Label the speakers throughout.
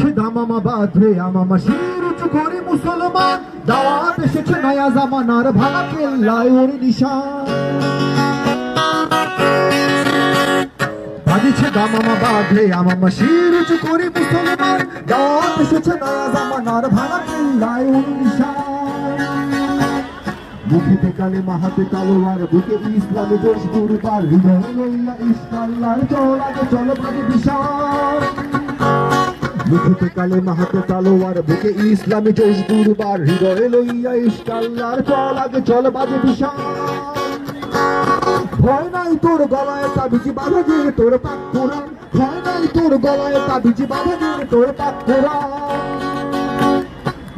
Speaker 1: বাঁধিছে দামামা বাঁধে আমামা শির উঁচু করে মুসলমান দাওয়াত এসেছে নয়া জামানার ভাঙা কেল্লায় ওর নিশান বাঁধিছে দামামা বাঁধে আমামা শির উঁচু করে মুসলমান দাওয়াত এসেছে নয়া জামানার ভাঙা কেল্লায় ওর নিশান মুখেতে কালেমা হাতে তালোয়ার বুকে ইসলামে জোশ দুর্বার হৃদয় লইয়া ইশকাল্লার চল আগে চলো বাজে বিশাল মুখেতে কালেমা হাতে তালোয়ার বুকে ইসলামে জোশ দুর্বার হৃদয় লইয়া ইশকাল্লার চল আগে চল বাজে বিশাল ভয় নাই তোর গলায় তাবিজি বাঁধা দিয়ে তোর পাক কোরআন ভয় নাই তোর গলায় তাবিজি বাঁধা দিয়ে তোর পাক কোরআন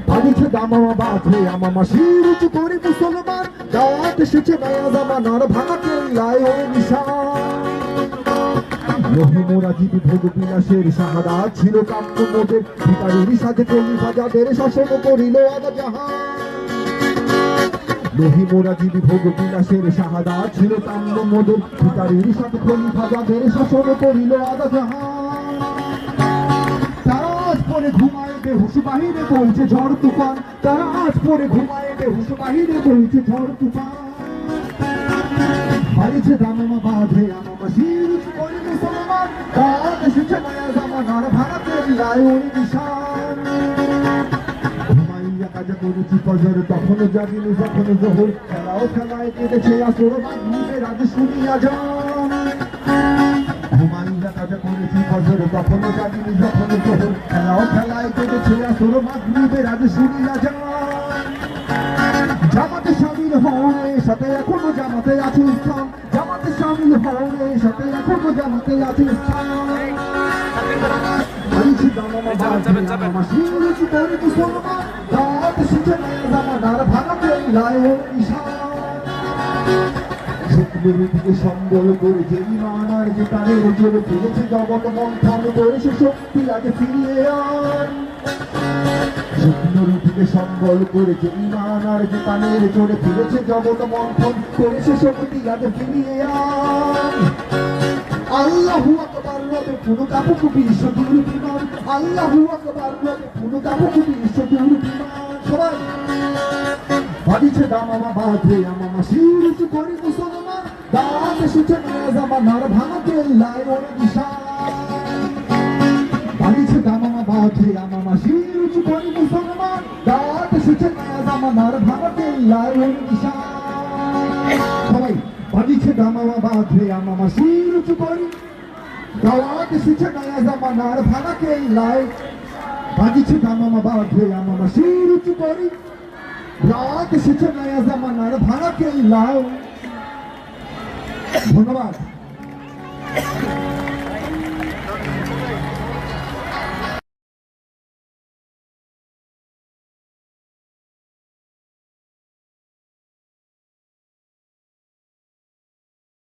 Speaker 1: বাঁধিছে দামামা বাঁধে আমামা শির উঁচু করে মুসলমান দাওয়াত এসেছে নয়া জামানার ভাঙা কেল্লায় ওর নিশান রহিমোরা জীবী ভোগ বিলাসের শাহাদাত ছিল কাম্য মোদের ভিকারির সাথে খলিফা যাদের শাসন করিল আদা জাহান রহিমোরা জীবী ভোগ বিলাসের শাহাদাত ছিল কাম্য মোদের ভিকারির সাথে খলিফা যাদের শাসন করিল আদা জাহান তারা আজ পরে ঘুমায় বেহুশ বাহিরে বইছে ঝড় তুফান তারা আজ পরে ঘুমায় বেহুশ বাহিরে বইছে ঝড় তুফান বাড়িছে দামামা বাঁধে আমামা শির উঁচু করে মুসলমান দাওয়াত এসেছে নয়া জামানার ভাঙা কেল্লায় ওর নিশান ঘুমাইয়া কাজা করেছি ফজর তখনও জাগিনি যখন জোহর খেলাও খেলায় কেটেছে আসর মাগরিবে রাত শুনিয়া যান ঘুমাইয়া কাজা করেছি ফজর তখনও জাগিনি যখন জোহর খেলাও খেলায় কেটেছে আসর মাগরিবে রাত শুনিয়া যান জামাতে শামিল হওয়ার সাথে এখনো জামাতে আছে স্থান জামাতে শামিল হওয়ার সাথে এখনো জামাতে আছে স্থান বাঁধিছে দামামা বাঁধে আমামা শির উঁচু করে মুসলমান দাওয়াত এসেছে নয়া জামানার ভাঙা কেল্লায় ওর নিশান শুকনোর দিকে সম্বল করেছে ইমান আর যে তারের জোরে ফিরেছে জগৎ মন্থন করেছে শক্তি লাগে ফিরিয়ে আন শুকনোর দিকে সম্বল করেছে ইমান আর যে তারের জোরে ফিরেছে জগৎ মন্থন করেছে শক্তি লাগে ফিরিয়ে আন আল্লাহু আকবার রবে পুরো কাপুকু বিশ্ব দূর বিমান আল্লাহু আকবার রবে পুরো কাপুকু বিশ্ব দূর বিমান সবাই বাঁধিছে দামামা বাঁধে আমামা শির উঁচু করে মুসলমান দাওয়াত এসেছে নয়া জামানার ভাঙা কেল্লায় ওর নিশান বাঁধিছে দামামা বাঁধে আমামা শির উঁচু করে মুসলমান দাওয়াত এসেছে নয়া জামানার ভাঙা কেল্লায় ওর নিশান সবাই বাঁধিছে দামামা বাঁধে আমামা শির উঁচু করে দাওয়াত এসেছে নয়া জামানার ভাঙা কেল্লায় বাঁধিছে দামামা বাঁধে আমামা শির উঁচু করে রাত এসেছে নয়া জামানার ভাঙা কেল্লায় ধন্যবাদ।